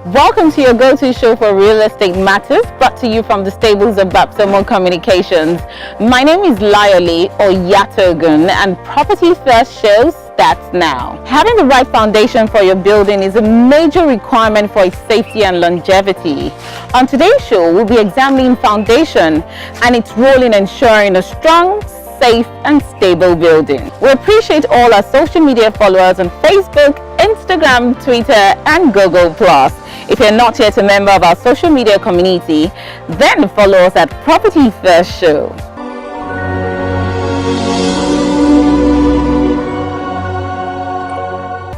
Welcome to your go-to show for real estate matters, brought to you from the stables of Babsomo Communications. My name is Layoli Oyatogun, and Property First show starts now. Having the right foundation for your building is a major requirement for its safety and longevity. On today's show, we'll be examining foundation and its role in ensuring a strong, safe and stable building. We appreciate all our social media followers on Facebook, Instagram, Twitter and Google+. If you're not yet a member of our social media community, then follow us at Property First Show.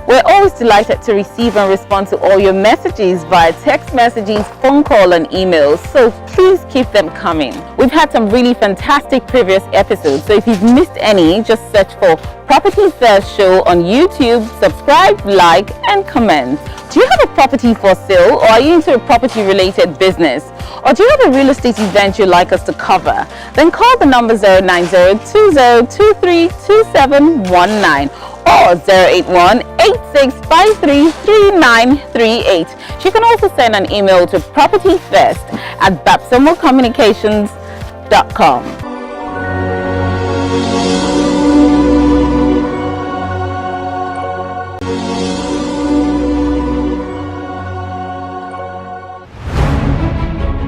We're always delighted to receive and respond to all your messages via text messages, phone call and emails, so please keep them coming. We've had some really fantastic previous episodes, so if you've missed any, just search for Property First Show on YouTube, subscribe, like and comment. Do you have a property for sale, or are you into a property related business? Or do you have a real estate event you'd like us to cover? Then call the number 090-2023-2719 or 081-8653-3938. You can also send an email to propertyfirst@babsomocommunications.com.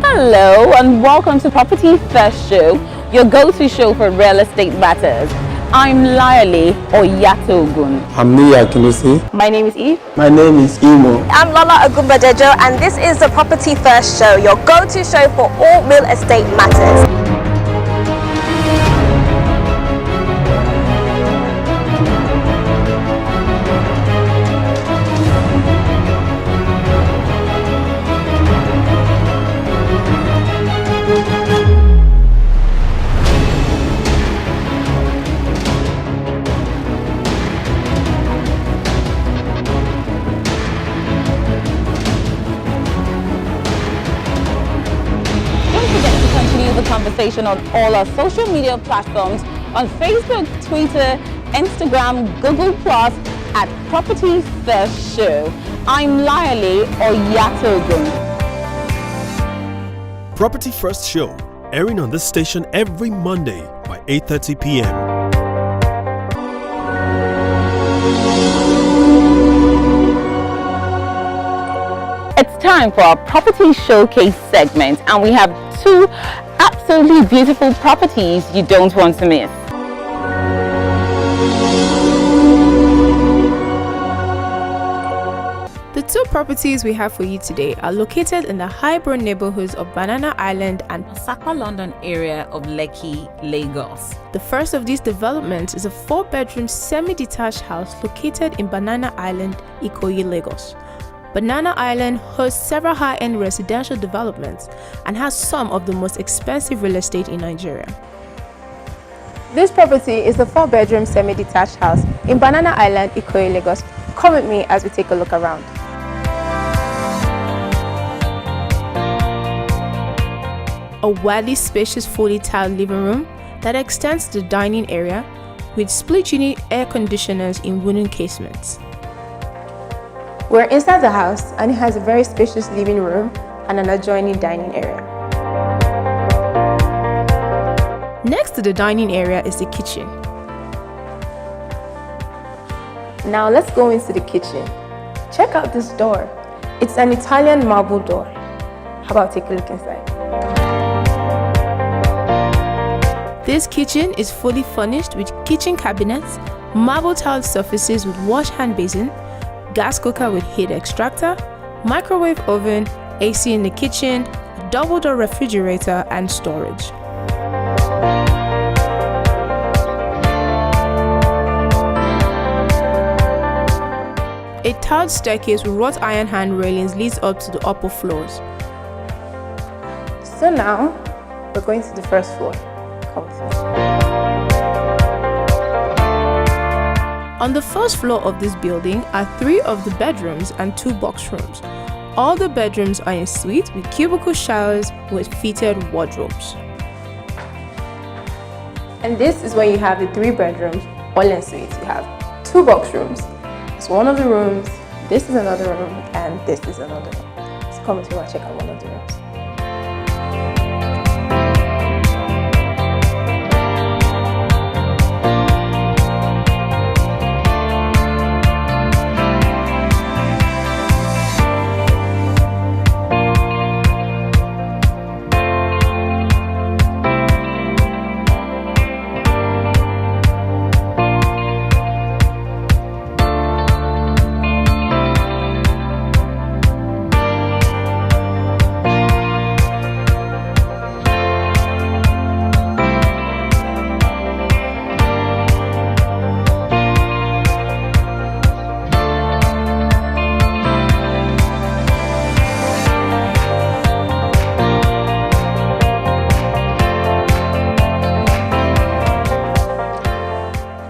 Hello and welcome to Property First Show, your go-to show for real estate matters. I'm Layoli Oyatogun. I'm Nia Akinusi. My name is Eve. My name is Imo. I'm Lola Ogumbadejo, and this is the Property First Show, your go-to show for all real estate matters. Conversation on all our social media platforms on Facebook, Twitter, Instagram, Google+, at Property First Show. I'm Layoli Oyatogun. Property First Show, airing on this station every Monday by 8:30 p.m. It's time for our property showcase segment, and we have two absolutely beautiful properties you don't want to miss. The two properties we have for you today are located in the Highborough neighborhoods of Banana Island and Sakwa London area of Lekki, Lagos. The first of these developments is a 4-bedroom semi-detached house located in Banana Island, Ikoyi, Lagos. Banana Island hosts several high-end residential developments and has some of the most expensive real estate in Nigeria. This property is a 4-bedroom semi-detached house in Banana Island, Ikoyi, Lagos. Come with me as we take a look around. A widely spacious fully tiled living room that extends to the dining area with split unit air conditioners in wooden casements. We're inside the house and it has a very spacious living room and an adjoining dining area. Next to the dining area is the kitchen. Now let's go into the kitchen. Check out this door. It's an Italian marble door. How about take a look inside? This kitchen is fully furnished with kitchen cabinets, marble tiled surfaces with wash hand basin, gas cooker with heat extractor, microwave oven, AC in the kitchen, double door refrigerator and storage. A tiled staircase with wrought iron hand railings leads up to the upper floors. So now we're going to the first floor. Come with me. On the first floor of this building are 3 of the bedrooms and 2 box rooms. All the bedrooms are in suite with cubicle showers with fitted wardrobes. And this is where you have the 3 bedrooms, all en suite. You have 2 box rooms. It's one of the rooms, this is another room, and this is another room. Come with me and check out one of the rooms.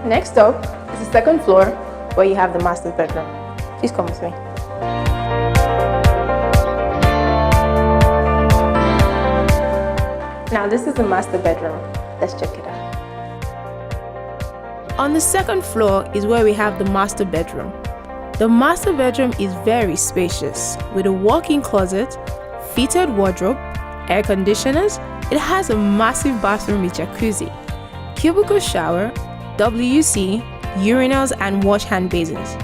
Next up is the second floor where you have the master bedroom. Please come with me. Now this is the master bedroom. Let's check it out. On the second floor is where we have the master bedroom. The master bedroom is very spacious with a walk-in closet, fitted wardrobe, air conditioners. It has a massive bathroom with jacuzzi, cubicle shower, WC, urinals and wash hand basins.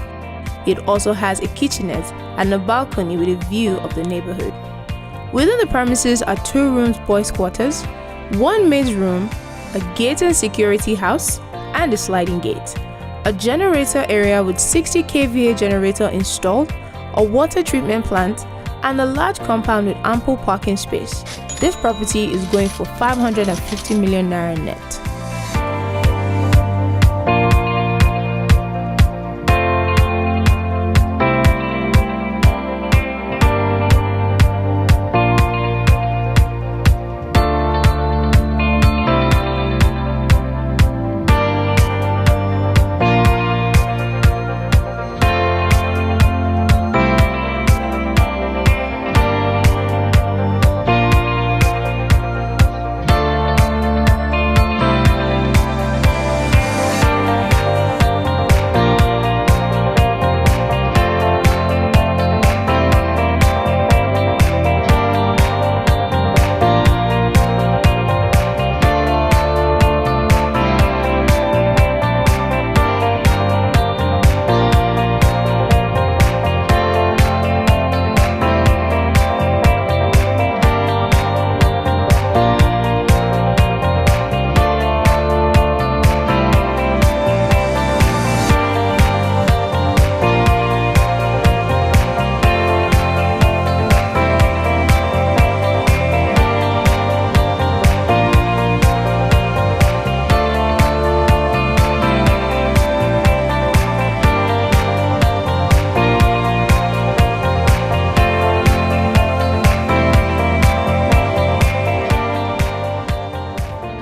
It also has a kitchenette and a balcony with a view of the neighborhood. Within the premises are 2 rooms boys quarters, 1 maid's room, a gate and security house, and a sliding gate. A generator area with 60 kVA generator installed, a water treatment plant, and a large compound with ample parking space. This property is going for 550 million naira net.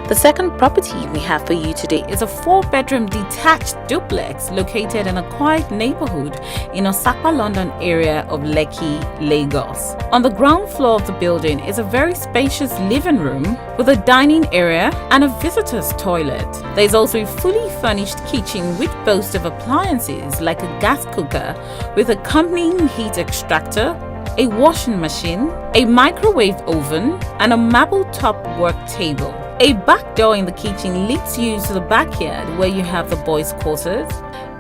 The second property we have for you today is a 4-bedroom detached duplex located in a quiet neighborhood in Osapa, London area of Lekki, Lagos. On the ground floor of the building is a very spacious living room with a dining area and a visitor's toilet. There is also a fully furnished kitchen which boasts of appliances like a gas cooker with accompanying heat extractor, a washing machine, a microwave oven, and a marble-top work table. A back door in the kitchen leads you to the backyard where you have the boys' quarters.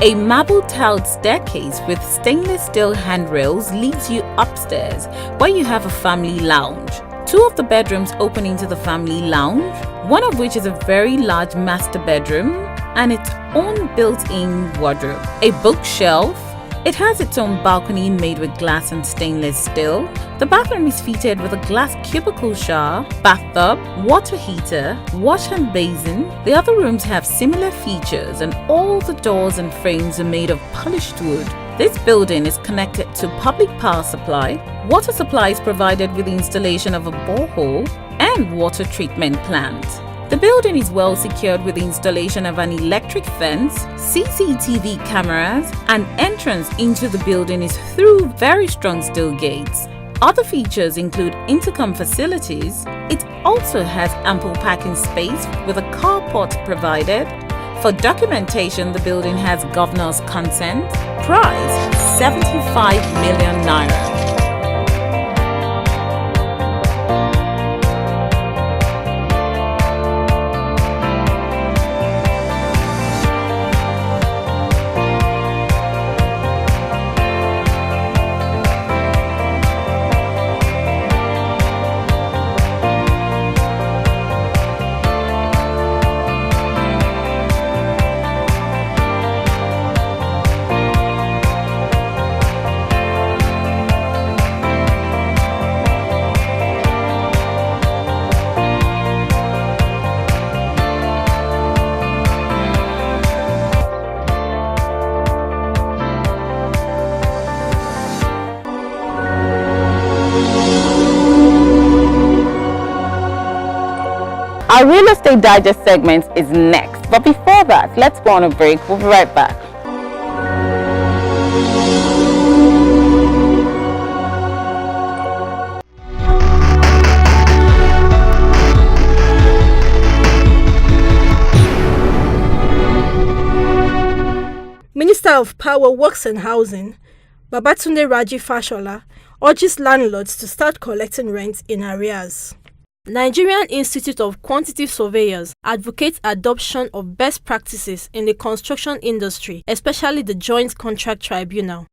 A marble-tiled staircase with stainless steel handrails leads you upstairs where you have a family lounge. 2 of the bedrooms open into the family lounge, one of which is a very large master bedroom and its own built-in wardrobe. A bookshelf. It has its own balcony made with glass and stainless steel. The bathroom is fitted with a glass cubicle shower, bathtub, water heater, wash hand basin. The other rooms have similar features and all the doors and frames are made of polished wood. This building is connected to public power supply. Water supply is provided with the installation of a borehole and water treatment plant. The building is well secured with the installation of an electric fence, CCTV cameras, and entrance into the building is through very strong steel gates. Other features include intercom facilities. It also has ample parking space with a carport provided. For documentation, the building has governor's consent. Price 75 million naira. Our Real Estate Digest segment is next. But before that, let's go on a break. We'll be right back. Minister of Power, Works and Housing, Babatunde Raji Fashola, urges landlords to start collecting rent in arrears. Nigerian Institute of Quantitative Surveyors advocates adoption of best practices in the construction industry, especially the Joint Contract Tribunal.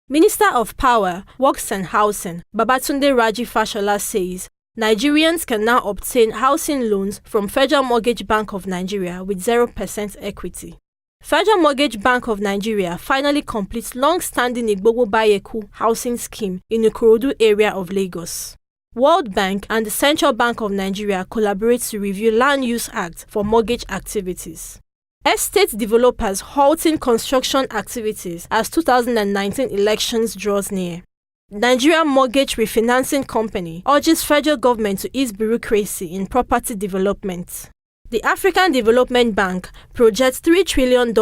Minister of Power, Works and Housing, Babatunde Raji Fashola says Nigerians can now obtain housing loans from Federal Mortgage Bank of Nigeria with 0% equity. Federal Mortgage Bank of Nigeria finally completes long-standing Igbobo Bayeku housing scheme in the Ikorodu area of Lagos. World Bank and the Central Bank of Nigeria collaborate to review Land Use Act for mortgage activities. Estate developers halting construction activities as 2019 elections draws near. Nigerian Mortgage Refinancing Company urges federal government to ease bureaucracy in property development. The African Development Bank projects $3 trillion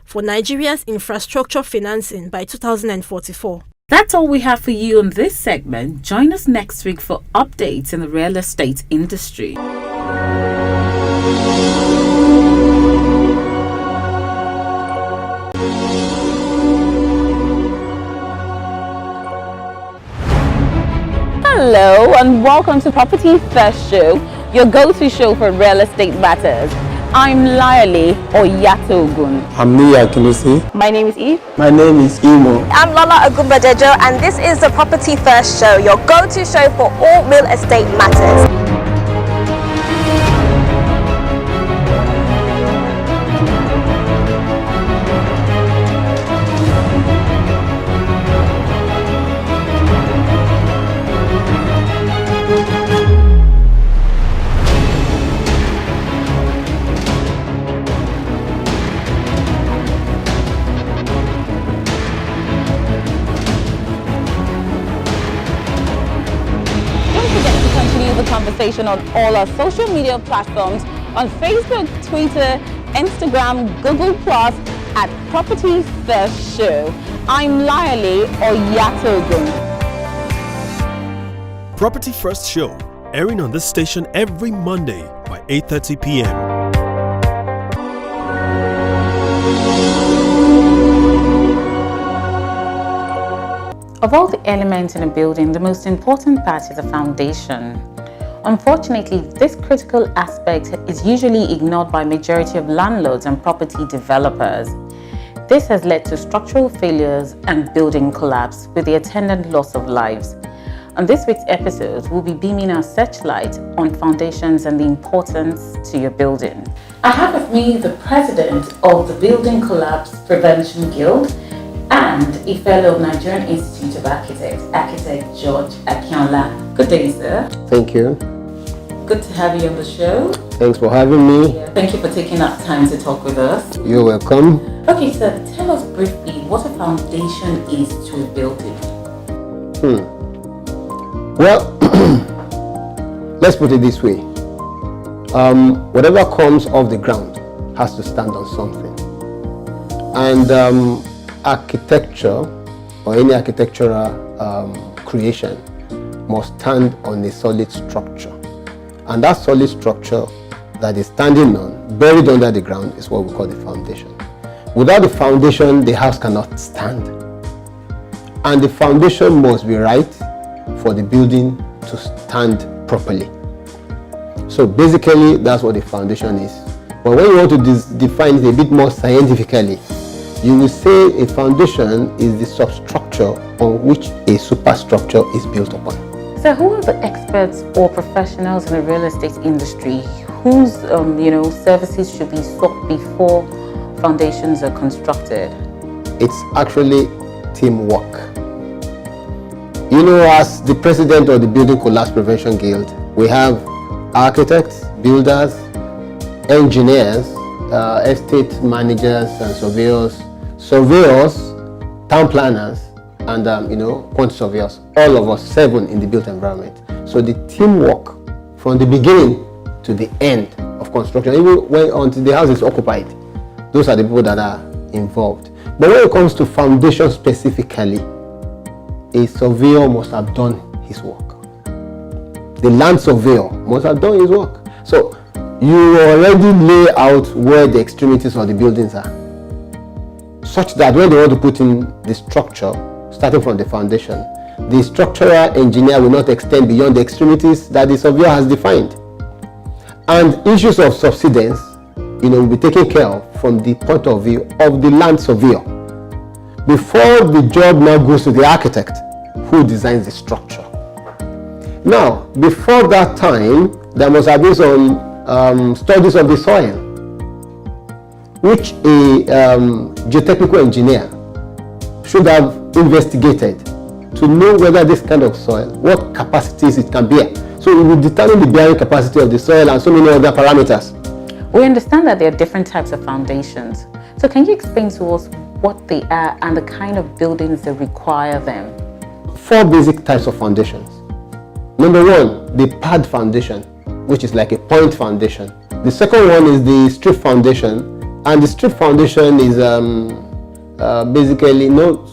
for Nigeria's infrastructure financing by 2044. That's all we have for you on this segment. Join us next week for updates in the real estate industry. Hello and welcome to Property First Show, your go-to show for real estate matters. I'm Layali Oyatogun. I'm AKINOLA. My name is Eve. My name is Imo. I'm Lola Ogumbadejo, and this is the Property First Show, your go-to show for all real estate matters. Conversation on all our social media platforms on Facebook, Twitter, Instagram, Google Plus at Property First Show. I'm Layali Oyatogun. Property First Show, airing on this station every Monday by 8:30 p.m. Of all the elements in a building, the most important part is the foundation. Unfortunately, this critical aspect is usually ignored by majority of landlords and property developers. This has led to structural failures and building collapse with the attendant loss of lives. On this week's episode, we'll be beaming our searchlight on foundations and the importance to your building. I have with me the president of the Building Collapse Prevention Guild and a fellow of Nigerian Institute of Architects, Architect George AKINOLA. Good day, sir. Thank you. Good to have you on the show. Thanks for having me. Thank you for taking up time to talk with us. You're welcome. Okay, sir, tell us briefly what a foundation is to a building. Well, let's put it this way. Whatever comes off the ground has to stand on something. And architecture or any architectural creation must stand on a solid structure. And that solid structure that is standing on, buried under the ground, is what we call the foundation. Without the foundation, the house cannot stand. And the foundation must be right for the building to stand properly. So basically, that's what the foundation is. But when you want to define it a bit more scientifically, you will say a foundation is the substructure on which a superstructure is built upon. So who are the experts or professionals in the real estate industry whose services should be sought before foundations are constructed? It's actually teamwork. As the president of the Building Collapse Prevention Guild, we have architects, builders, engineers, estate managers and surveyors, town planners, and quantity surveyors, all of us 7 in the built environment. So the teamwork from the beginning to the end of construction, even when until the house is occupied. Those are the people that are involved. But when it comes to foundation specifically, a surveyor must have done his work. The land surveyor must have done his work. So you already lay out where the extremities of the buildings are, such that when they want to put in the structure, starting from the foundation, the structural engineer will not extend beyond the extremities that the surveyor has defined. And issues of subsidence, will be taken care of from the point of view of the land surveyor, before the job now goes to the architect who designs the structure. Now, before that time, there must have been some studies of the soil, which a geotechnical engineer should have investigated to know whether this kind of soil, what capacities it can bear. So it will determine the bearing capacity of the soil and so many other parameters. We understand that there are different types of foundations. So can you explain to us what they are and the kind of buildings that require them? 4 basic types of foundations. Number 1, the pad foundation, which is like a point foundation. The second one is the strip foundation, and the strip foundation is basically not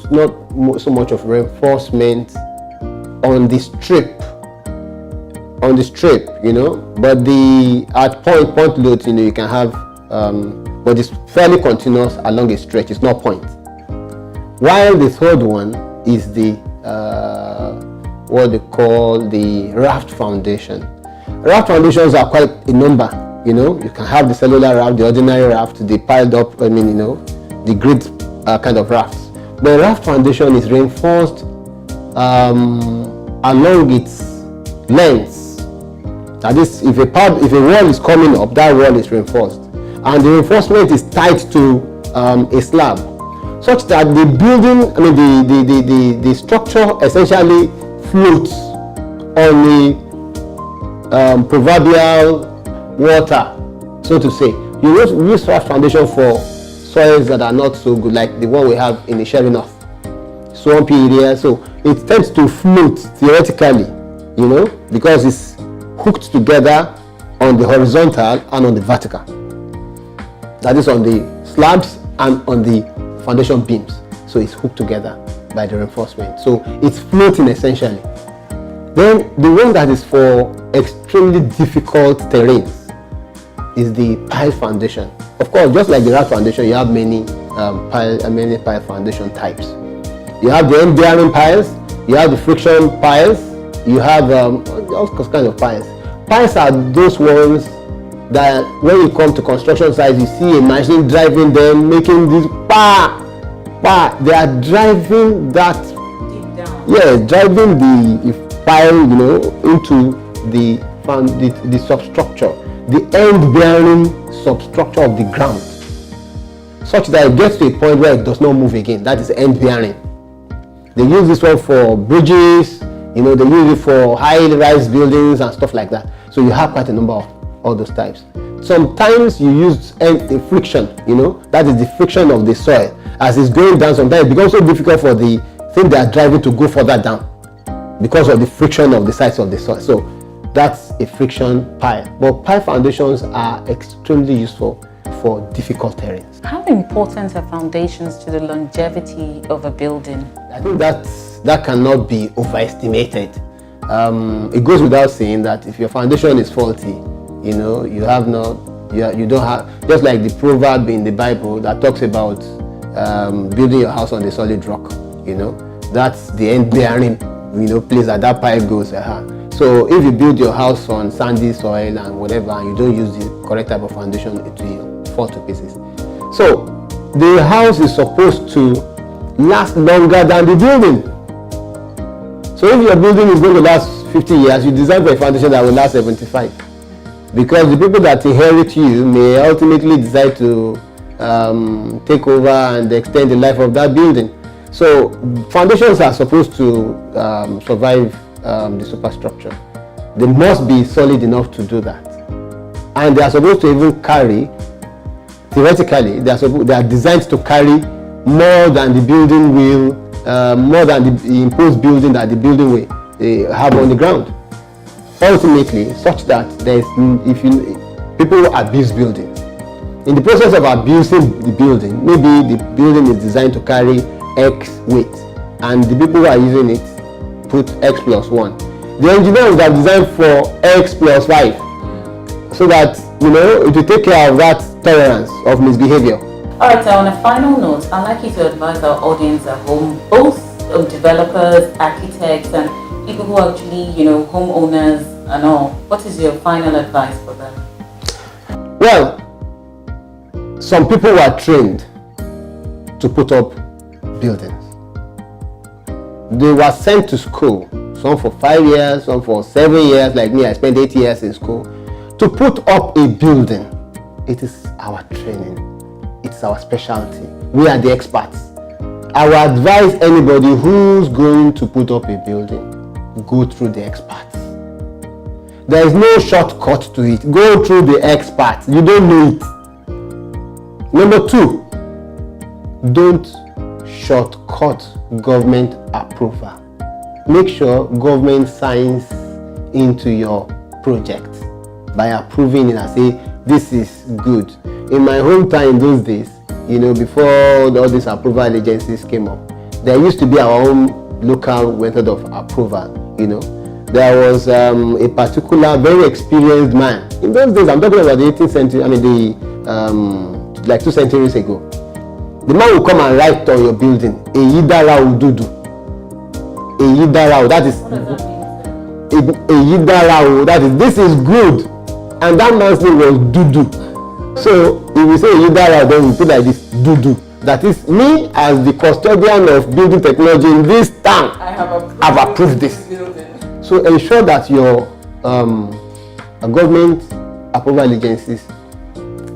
so much of reinforcement on the strip, but the at point loads, you can have, but it's fairly continuous along a stretch. It's not point. While the third one is the what they call the raft foundation. Raft foundations are quite a number. You can have the cellular raft, the ordinary raft, the piled up, the grid kind of rafts. The raft foundation is reinforced along its length. That is, if a wall is coming up, that wall is reinforced, and the reinforcement is tied to a slab, such that the building, the structure essentially floats on the proverbial water, so to say. You use raft foundation for soils that are not so good, like the one we have in the Sherry North, swampy area. So it tends to float theoretically, because it's hooked together on the horizontal and on the vertical. That is on the slabs and on the foundation beams. So it's hooked together by the reinforcement. So it's floating essentially. Then the one that is for extremely difficult terrains is the pile foundation. Of course, just like the raft foundation, you have many pile foundation types. You have the end-bearing piles, you have the friction piles, you have all kinds of piles. Piles are those ones that when you come to construction sites, you see a machine driving them, making this they are driving that deep down. Yeah, driving the pile, into the substructure, the end-bearing substructure of the ground, such that it gets to a point where it does not move again. That is end-bearing. They use this one for bridges, they use it for high-rise buildings and stuff like that. So you have quite a number of all those types. Sometimes you use the friction, that is the friction of the soil. As it's going down, sometimes it becomes so difficult for the thing they are driving to go further down because of the friction of the sides of the soil. So that's a friction pile. But pile foundations are extremely useful for difficult terrains. How important are foundations to the longevity of a building? I think that cannot be overestimated. It goes without saying that if your foundation is faulty, you don't have, just like the proverb in the Bible that talks about building your house on the solid rock, that's the end-bearing, place that pile goes. So if you build your house on sandy soil and whatever, and you don't use the correct type of foundation, it will fall to pieces. So the house is supposed to last longer than the building. So if your building is going to last 50 years, you design for a foundation that will last 75. Because the people that inherit you may ultimately decide to take over and extend the life of that building. So foundations are supposed to survive the superstructure. They must be solid enough to do that. And they are supposed to even carry, theoretically, they are designed to carry more than the building will, more than the imposed building that the building will have on the ground. ultimately such that people abuse buildings. In the process of abusing the building, maybe the building is designed to carry X weight, and the people who are using it put X plus 1. The engineer would have designed for X plus 5, so that it will take care of that tolerance of misbehavior. Alright, so on a final note, I'd like you to advise our audience at home, both developers, architects, and people who are actually, homeowners and all. What is your final advice for them? Well, some people were trained to put up buildings. They were sent to school, some for 5 years, some for 7 years, like me, I spent 8 years in school, to put up a building. It is our training. It's our specialty. We are the experts. I would advise anybody who's going to put up a building, go through the experts. There is no shortcut to it. Go through the experts. You don't know it. Number 2, don't shortcut government approval. Make sure government signs into your project by approving it and say, this is good. In my hometown in those days, before all these approval agencies came up, there used to be our own local method of approval. There was a particular very experienced man. In those days, I'm talking about the 18th century, like 2 centuries ago. The man will come and write on your building, Eyidara Ududu. Eyidara, that is, Eyidara, that is, this is good. And that man's name was Dudu. So if we say Eyidara, then we put like this, Dudu. That is, me as the custodian of building technology in this town, I have approved this. So ensure that your government approval agencies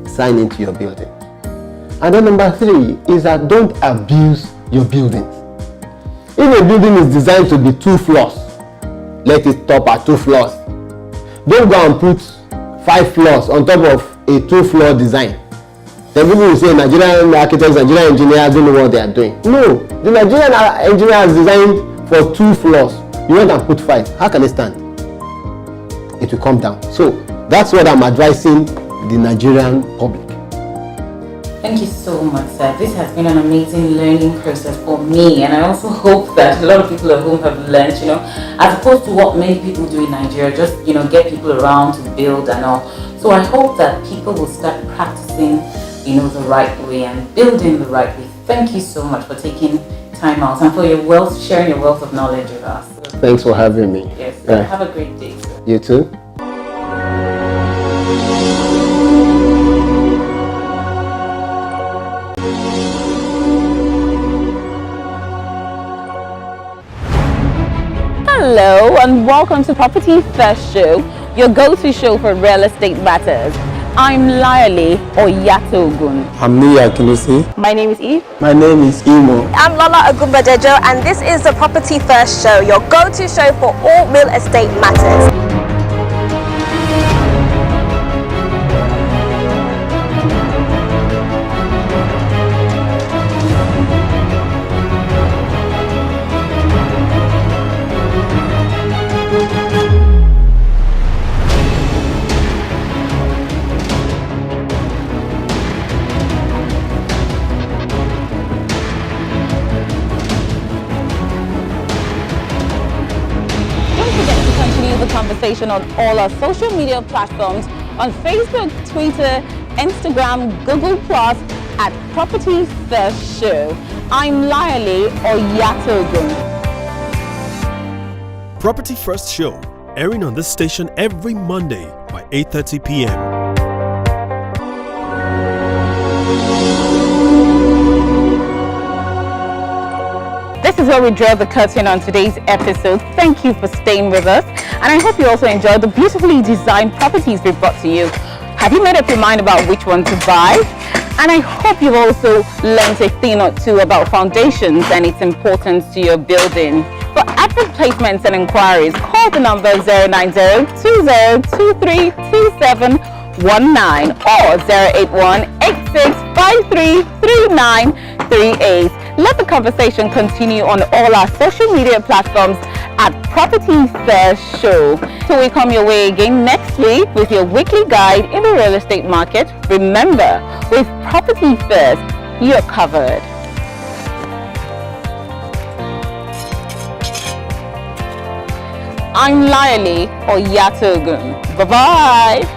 sign into your building. And then number 3 is that don't abuse your buildings. If a building is designed to be 2 floors, let it stop at 2 floors. Don't go and put 5 floors on top of a 2-floor design. Then people will say Nigerian architects, Nigerian engineers don't know what they are doing. No, the Nigerian engineer is designed for 2 floors. You want to put 5. How can it stand? It will come down. So that's what I'm advising the Nigerian public. Thank you so much, sir. This has been an amazing learning process for me, and I also hope that a lot of people at home have learned, as opposed to what many people do in Nigeria, just, get people around to build and all. So I hope that people will start practicing, the right way and building the right way. Thank you so much for taking time out and for sharing your wealth of knowledge with us. Thanks for having me. Yes, sir. Have a great day, sir. You too. Hello and welcome to Property First Show, your go-to show for real estate matters. I'm Layali Oyatogun. I'm AKINOLA. My name is Eve. My name is Imo. I'm Lola Ogumbadejo, and this is the Property First Show, your go-to show for all real estate matters. Conversation on all our social media platforms on Facebook, Twitter, Instagram, Google Plus at Property First Show. I'm Layali Oyatogun. Property First Show, airing on this station every Monday by 8:30 p.m. This is where we draw the curtain on today's episode. Thank you for staying with us, and I hope you also enjoyed the beautifully designed properties we brought to you. Have you made up your mind about which one to buy? And I hope you've also learned a thing or two about foundations and its importance to your building. For advert placements and inquiries, call the number 090-2023-2719 or 081-8653-3938. Let the conversation continue on all our social media platforms at Property First Show. So we come your way again next week with your weekly guide in the real estate market. Remember, with Property First, you're covered. I'm Layali Oyatogun. Bye-bye.